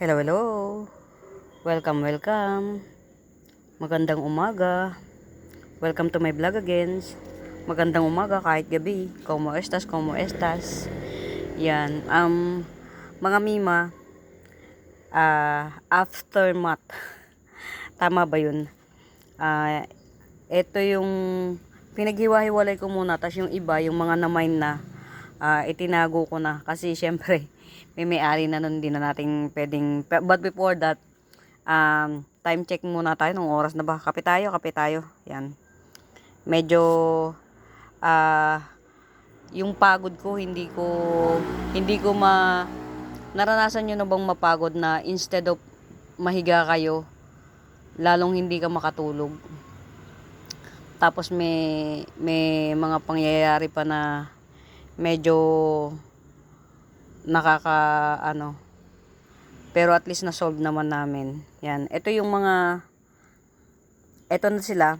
Hello, hello. Welcome, welcome. Magandang umaga. Welcome to my vlog again. Magandang umaga kahit gabi. Como estas, como estas. Yan. Mga mima, aftermath. Tama ba yun? Ah, ito yung pinaghiwa-hiwalay ko muna. Tapos yung iba, yung mga na-mine na, itinago ko na. Kasi syempre, may-ari na nun, din na nating pwedeng. But before that, time check muna tayo nung oras na ba. Kape tayo. Yan. Medyo, yung pagod ko, hindi ko naranasan nyo na bang mapagod na instead of mahiga kayo, lalong hindi ka makatulog. Tapos may mga pangyayari pa na medyo pero at least na-solve naman namin. Yan. Ito na sila.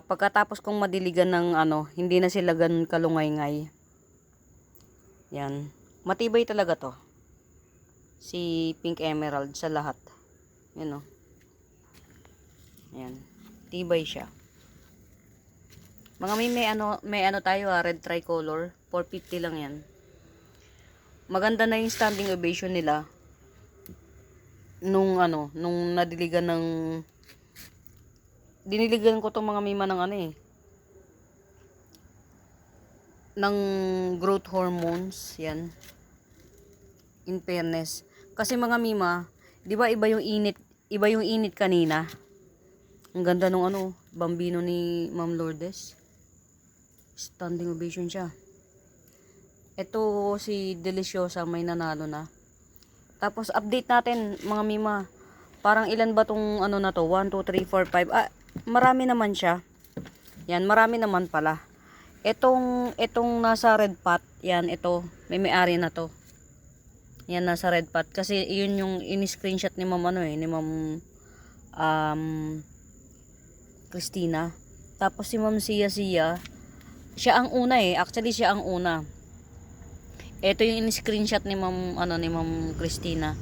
Pagkatapos kong madiligan ng hindi na sila ganun kalungay-ngay. Yan. Matibay talaga to. Si Pink Emerald sa lahat. Yan o. Yan. Tibay siya. Mga may ano tayo red tricolor. 450 lang yan. Maganda na yung standing ovation nila. Nung diniligan ko tong mga mima ng ng growth hormones, yan. In fairness. Kasi mga mima, 'di ba iba yung init kanina. Ang ganda nung bambino ni Ma'am Lourdes. Standing ovation siya. Ito si Deliciosa may nanalo na. Tapos update natin mga mima. Parang ilan ba tong na to? 1, 2, 3, 4, 5. Marami naman siya. Yan, marami naman pala. Itong nasa red pot, yan ito, may-ari na to. Yan nasa red pot kasi yun yung ini-screenshot ni Ma'am ni Ma'am Christina. Tapos si Ma'am Sia, siya ang una actually siya ang una. Ito yung in-screenshot ni Ma'am Christina.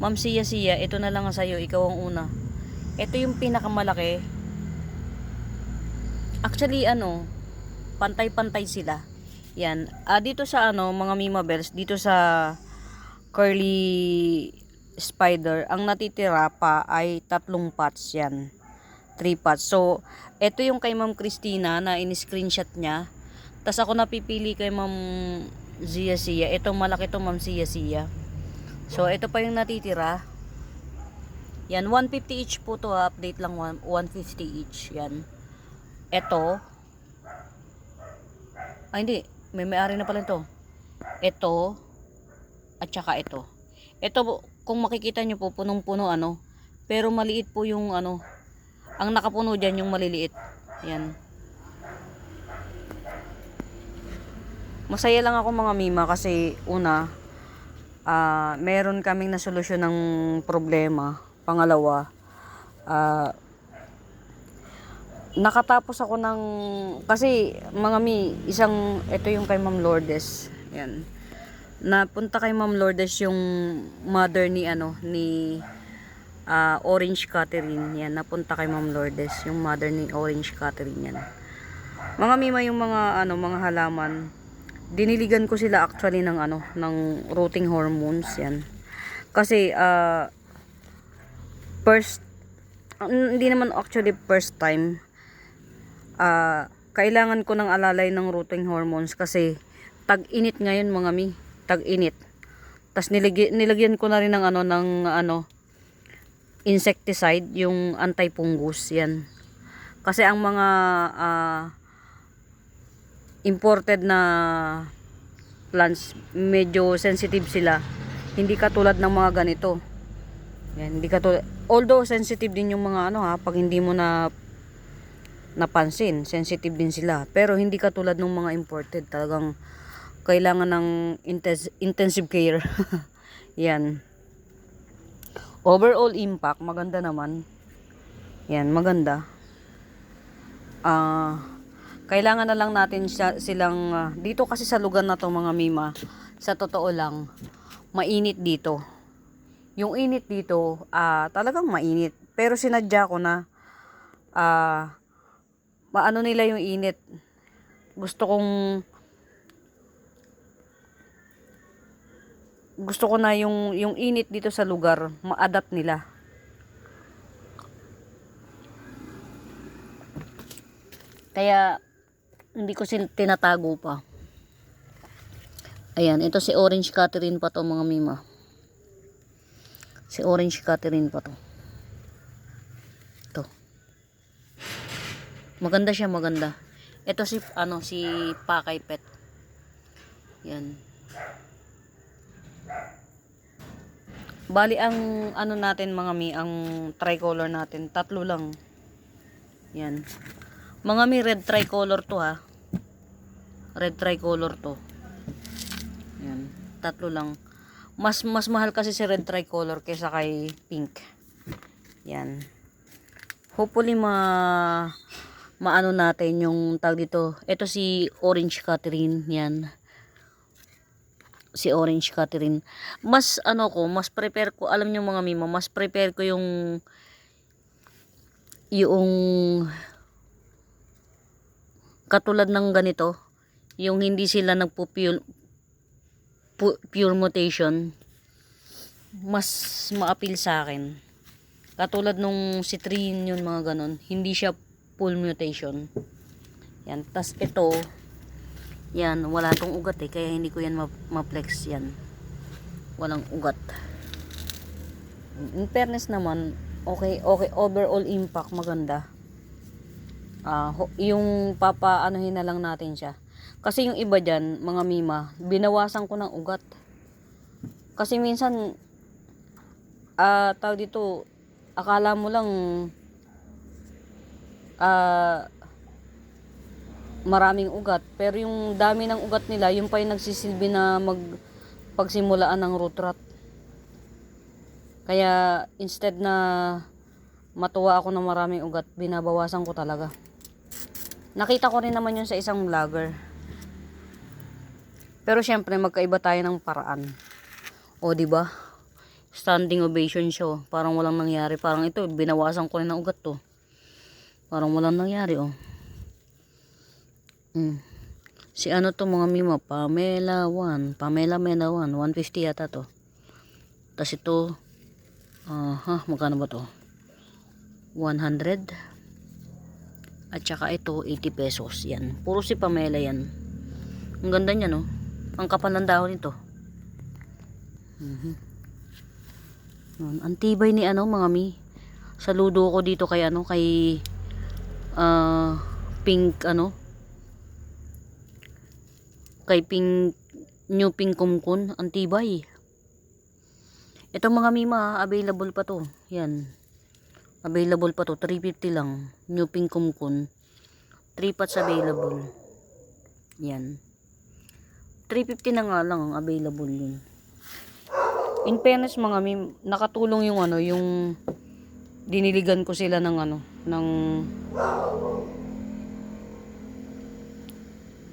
Ma'am Sia, ito na lang sa'yo, ikaw ang una. Ito yung pinakamalaki. Actually, pantay-pantay sila. Yan. Dito sa mga Mima Bells, dito sa Curly Spider, ang natitira pa ay 3 pots yan. 3 pots. So, ito yung kay Ma'am Christina na in-screenshot niya. Tapos ako napipili kay Ma'am Sia. Itong malaki to Ma'am Sia. So, ito pa yung natitira. Yan, 150 each po to. Update lang 150 each. Yan. Ito. Hindi. May-ari na pala ito. Ito. At saka ito. Ito, kung makikita nyo po, punong-puno Pero maliit po yung ang nakapuno dyan yung maliliit. Yan. Masaya lang ako mga mima kasi meron kaming nasolusyon ng problema. Pangalawa, nakatapos ako kasi mga ito yung kay Ma'am Lourdes. Yan. Napunta kay Ma'am Lourdes yung mother ni Orange Catherine. Yan, napunta kay Ma'am Lourdes yung mother ni Orange Catherine yan. Mga mima yung mga halaman. Diniligan ko sila actually ng rooting hormones yan. Kasi hindi naman actually first time. Kailangan ko ng alalay ng rooting hormones kasi tag-init ngayon mga tag-init. Tas nilagyan ko na rin ng insecticide, yung anti-fungus yan. Kasi ang mga imported na plants, medyo sensitive sila. Hindi katulad ng mga ganito. Yan, hindi katulad. Although sensitive din yung mga pag hindi mo napansin, sensitive din sila. Pero hindi katulad ng mga imported. Talagang kailangan ng intensive care. Yan. Overall impact, maganda naman. Yan, maganda. Kailangan na lang natin silang dito kasi sa lugar na to mga mima, sa totoo lang mainit dito. Yung init dito, talagang mainit. Pero sinadya ko na maano nila yung init. Gusto kong gusto ko na yung init dito sa lugar, ma-adapt nila. Kaya hindi ko sila tinatago pa. Ayan, ito si Orange Catherine pa to mga mima. Si Orange Catherine pa to. Ito. Maganda siya, maganda. Ito si si Pakay Pet. Yan. Bali ang natin mga mi, ang tricolor natin, tatlo lang. Yan. Mga mi, red tricolor to ha. Red tricolor to. Yan. Tatlo lang. Mas mahal kasi si red tricolor kaysa kay pink. Yan. Hopefully maano natin yung tag dito. Ito si Orange Catherine. Yan. Si Orange Catherine. Mas mas prepare ko, alam niyo mga mima, mas prepare ko yung katulad ng ganito, yung hindi sila pure mutation, mas ma-appeal sa akin. Katulad nung citrine yun, mga ganon, hindi siya full mutation. Yan, tas ito, yan, wala tong ugat kaya hindi ko yan ma-flex yan. Walang ugat. In fairness naman, okay, overall impact maganda. Yung papaanuhin na lang natin siya. Kasi yung iba dyan, mga mima, binawasan ko ng ugat. Kasi minsan, tawag dito, akala mo lang, maraming ugat. Pero yung dami ng ugat nila, yung pa yung nagsisilbi na pagsimulaan ng root rot. Kaya, instead na matuwa ako ng maraming ugat, binabawasan ko talaga. Nakita ko rin naman yun sa isang vlogger. Pero syempre magkaiba tayo ng paraan. O di ba? Standing ovation show, parang walang nangyari. Parang ito, binawasan ko rin ng ugat to. Parang walang nangyari Si to mga mima, Pamela Mena 1, 150 yata to. Tapos ito, magkano ba to? 100. At saka ito, 80 pesos. Yan. Puro si Pamela yan. Ang ganda niya, no? Ang kapal ng dahon nito. Ang tibay ni mga mi. Saludo ko dito kay kay pink kay pink new pink kumkun. Ang tibay. Ito mga mima, available pa to. Yan. Available pa to. 350 lang. New pink kumkun. 3 pots available. Yan. 350 na nga lang ang available yun. In fairness mga mim, nakatulong yung yung diniligan ko sila ng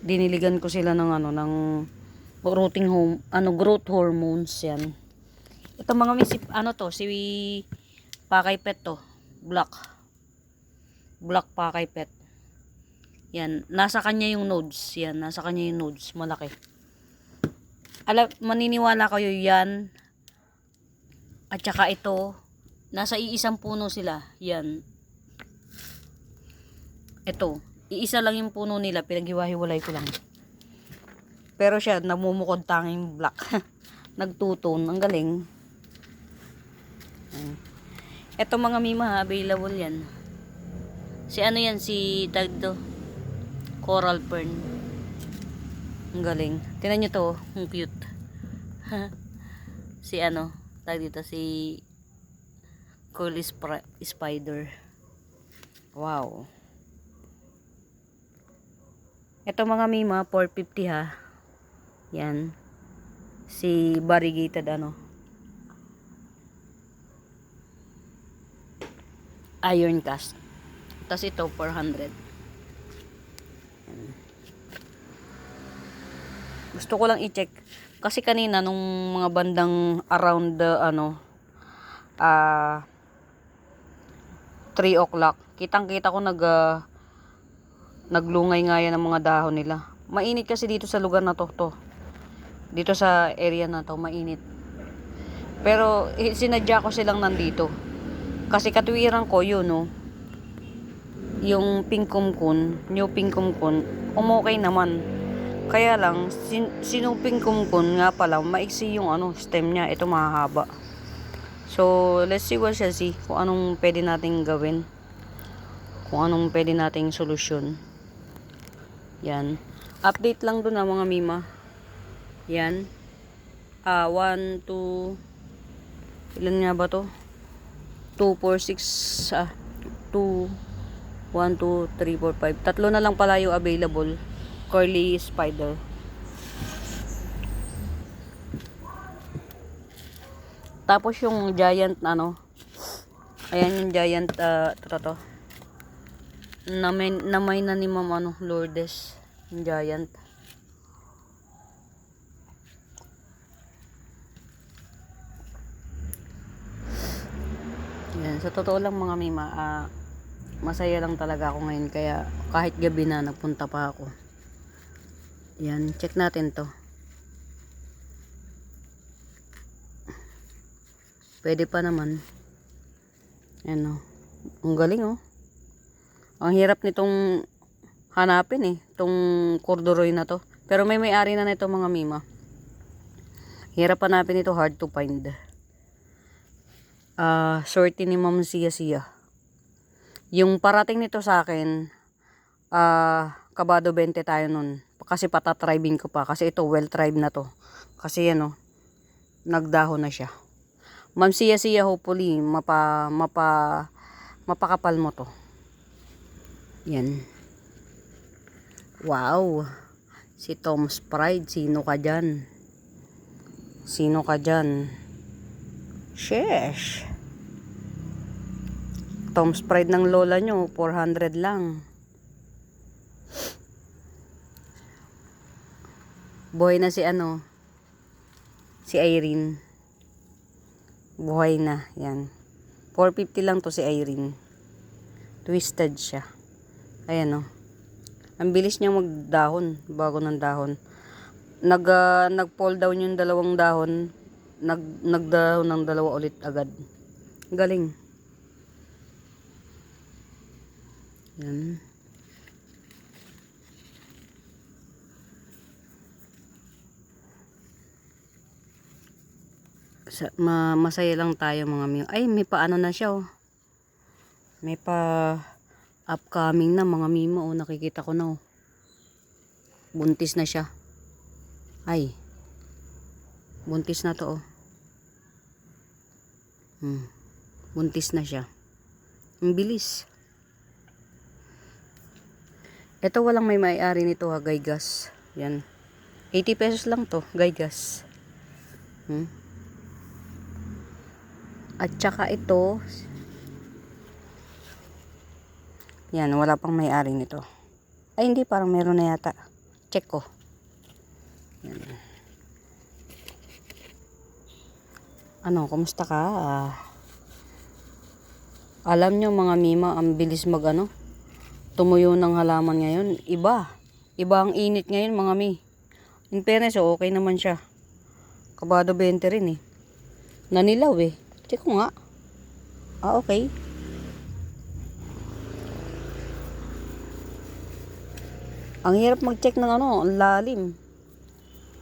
diniligan ko sila ng growth hormones yan. Ito mga mim, si Pakay Pet to. Black Pakay Pet. Yan, nasa kanya yung nodes. Yan, nasa kanya yung nodes, malaki. Maniniwala kayo yan. At saka ito, nasa iisang puno sila. Yan. Ito, iisa lang yung puno nila, pinaghiwa-hiwalay ko lang. Pero siya, namumukod tanging black. Nagtutone, ang galing. Ito mga mima, available yan. Si yan, si tagdo Coral Fern. Ang galing. Tingnan nyo to, ang cute. Si tag dito, si Curly Spider. Wow. Ito mga mima, 450 ha. Yan. Si variegated iron cast. Tapos ito 400. Gusto ko lang i-check kasi kanina nung mga bandang around the 3 o'clock. Kitang-kita ko naglungay nga yan ng mga dahon nila. Mainit kasi dito sa lugar na to. Dito sa area na to, mainit. Pero sinadya ko silang nandito. Kasi katwiran ko yun, no. Yung pingkumkun, new pingkumkun, umokay naman. Kaya lang, sinuping kumkun nga pala, maiksi yung stem niya. Ito mahaba. So, let's see what shall see. Kung anong pwede nating gawin. Kung anong pwede nating solusyon. Yan. Update lang doon mga mima. Yan. 1, 2, ilan nga ba to? 2, 4, 6, 2, 1, 2, 3, 4, 5. Tatlo na lang pala yung available. Curly spider. Tapos yung giant ayan yung giant to. Namay na ni Ma'am Lourdes, yung giant. Yan, sa totoo lang mga mima, masaya lang talaga ako ngayon, kaya kahit gabi na nagpunta pa ako. Yan, check natin to. Pwede pa naman. Ano, ang galing Ang hirap nitong hanapin itong corduroy na to. Pero may-ari na nito mga mima. Hirap hanapin ito, hard to find. Sorte ni Ma'am Sia. Yung parating nito sa akin, kabado 20 tayo nun. Kasi patatribing ko pa. Kasi ito, well-tribe na to. Kasi nagdahon na siya. Ma'am Sia, hopefully, mapakapal mo to. Yan. Wow. Si Tom's Pride, sino ka dyan? Sheesh. Tom's Pride ng lola nyo, 400 lang. Buhay na si Irene. Buhay na, yan. 450 lang to si Irene. Twisted siya. Ayan Ang bilis niyang magdahon, bago ng dahon. Nag-fall down yung dalawang dahon, nagdahon ng dalawa ulit agad. Galing. Yan. Masaya lang tayo mga miyo. Ay, may paano na siya May pa upcoming na mga mimo nakikita ko na buntis na siya. Ay, buntis na to buntis na siya. Ang bilis. Ito walang may-ari nito gaygas. Yan. 80 pesos lang to, gaygas. At saka ito, yan, wala pang may-ari nito. Ay, hindi, parang meron na yata. Check ko. Yan. Kumusta ka? Alam nyo mga mima, ang bilis tumuyo ng halaman ngayon. Iba ang init ngayon mga mi. In fairness, okay naman siya. Kabado 20 rin Nanilaw Check ko nga. Okay. Ang hirap mag-check ng ang lalim.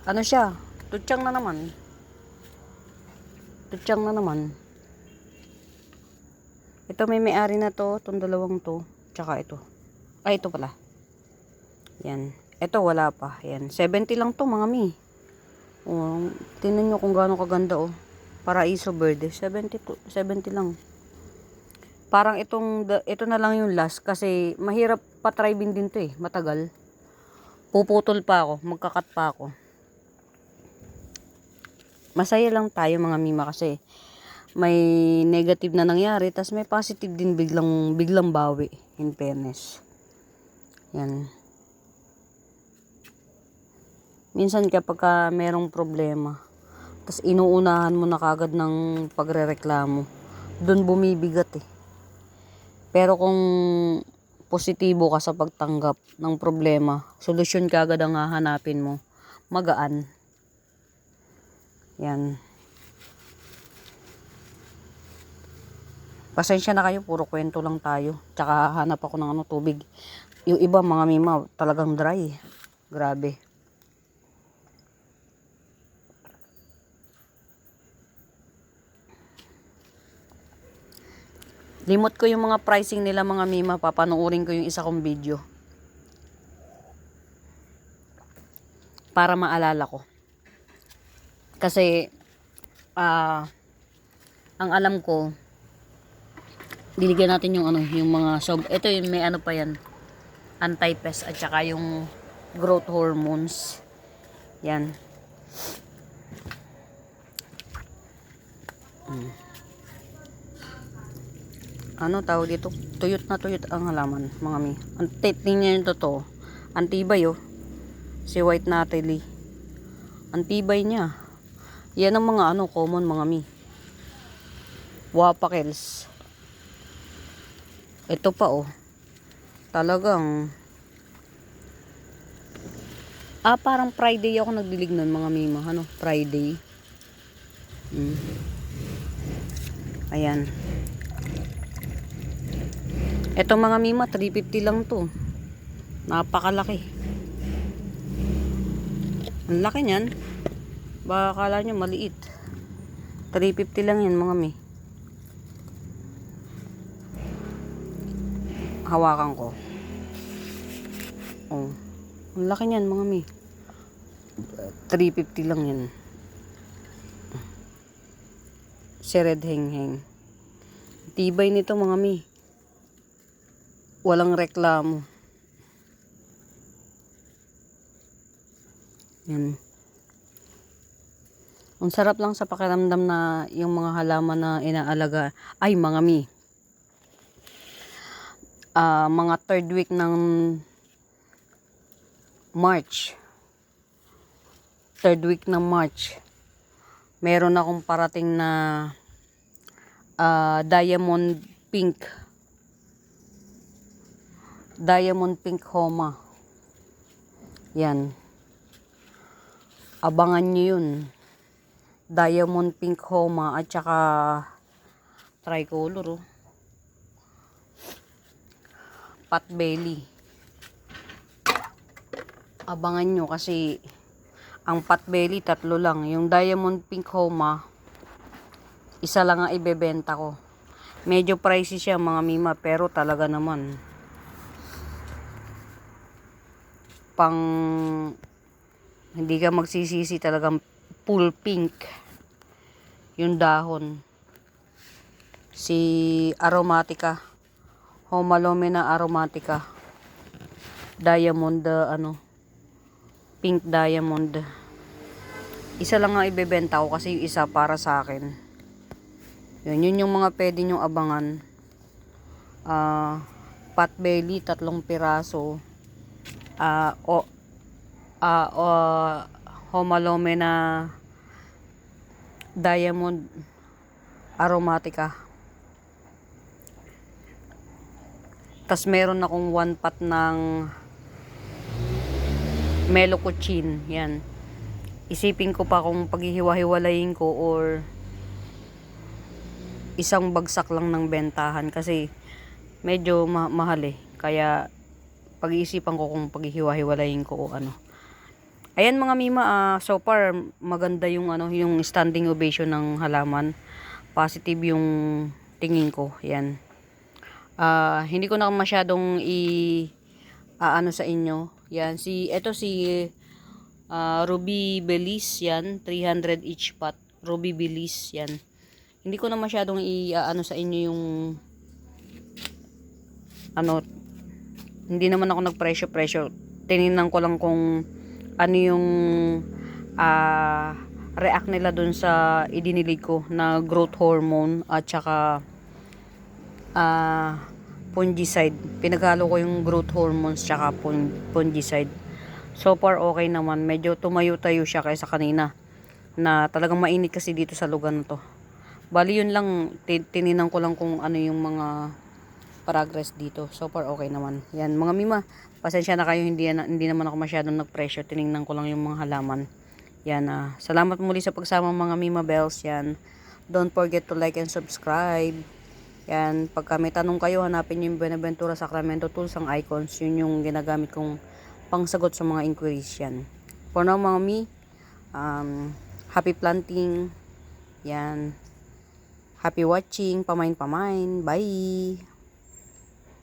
Siya? Tutsang na naman. Ito may-ari na to, itong dalawang to, tsaka ito. Ay, ito pala. Yan. Ito wala pa. Yan. 70 lang to mga mi. Tingnan nyo kung gaano kaganda Paraiso Verde, 70 lang. Parang ito na lang yung last kasi mahirap pa-tribing din to matagal. Puputol pa ako, magkakat pa ako. Masaya lang tayo mga mima kasi may negative na nangyari, tas may positive din biglang bawi, in fairness. Yan. Minsan kapag merong problema, tas inuunahan mo na kagad ng pagrereklamo, Doon bumibigat eh. Pero kung positibo ka sa pagtanggap ng problema, solusyon kaagad ang hahanapin mo, magaan. Yan. Pasensya na kayo, puro kwento lang tayo. Tsaka hanap ako ng tubig. Yung iba, mga mima, talagang dry. Grabe. Limot ko yung mga pricing nila, mga mima. Papanoorin ko yung isa kong video. Para maalala ko. Kasi, ang alam ko, diligyan natin yung yung mga ito yung may pa yan, anti-pest at saka yung growth hormones. Yan. Ano tawag dito? Tuyot na tuyot ang halaman, mga mi. Ang tingnan nyo to. Antibay oh. Si White Natalie. Antibay niya. Yan ang mga common, mga mi. Wapakels. Ito pa oh. Talagang parang Friday ako nagdilig nun, mga mima. Friday. Ayan. Ito, mga mima, 350 lang to. Napakalaki. Ang laki niyan. Baka akala nyo maliit. 350 lang yan, mga mi. Hawakan ko. Oh. Ang laki niyan, mga mi. 350 lang yan. Si Red Hengheng. Tibay nito, mga mi. Walang reklamo. Yan. Ang sarap lang sa pakiramdam na yung mga halaman na inaalaga. Ay, mga mi. Mga third week ng March. Third week ng March. Meron akong parating na diamond pink. Diamond pink homa. Yan. Abangan nyo yun. Diamond pink homa at saka tricolor oh. Pot belly. Abangan nyo kasi ang pot belly 3 lang. Yung diamond pink homa, isa lang ang ibebenta ko. Medyo pricey siya, mga mima, pero talaga naman pang hindi ka magsisisi, talagang full pink yung dahon. Si aromatica, Homalomena aromatica, diamond, pink diamond. Isa lang ang ibebenta ko kasi yung isa para sa akin. Yun yung mga pwede nyong abangan. Pot belly 3 piraso. Homalomena diamond aromatica. Tas meron akong 1 pot ng melococcine. Yan. Isipin ko pa kung paghihiwa-hiwalayin ko or isang bagsak lang ng bentahan kasi medyo mahal eh. Kaya pag-iisipan ko kung paghihiwa-hiwalayin ko o ano. Ayan, mga mima, so far maganda yung yung standing ovation ng halaman. Positive yung tingin ko. Yan. Hindi ko na masyadong sa inyo. Yan, ito si Ruby Belize, yan, 300 each pot. Ruby Belize, yan. Hindi ko na masyadong sa inyo yung hindi naman ako nagpresyo-presyo. Tinignan ko lang kung ano yung react nila dun sa idinilig ko na growth hormone at saka fungicide. Pinaghalo ko yung growth hormones tsaka fungicide. So far okay naman. Medyo tumayo-tayo siya kaysa kanina na talagang mainit kasi dito sa lugar na to. Bali yun lang, tininan ko lang kung ano yung mga progress dito. So far okay naman. Yan mga mima, pasensya na kayo, hindi naman ako masyadong nag-pressure. Tiningnan ko lang yung mga halaman. Yan, salamat muli sa pagsama mga mima bells. Yan, don't forget to like and subscribe. Yan, pagka may tanong kayo, hanapin nyo yung Buenaventura Sacramento Tools, ang icons. Yun yung ginagamit kong pangsagot sa mga inquiries yan. For now mga mi, happy planting. Yan, happy watching, pamain. Bye!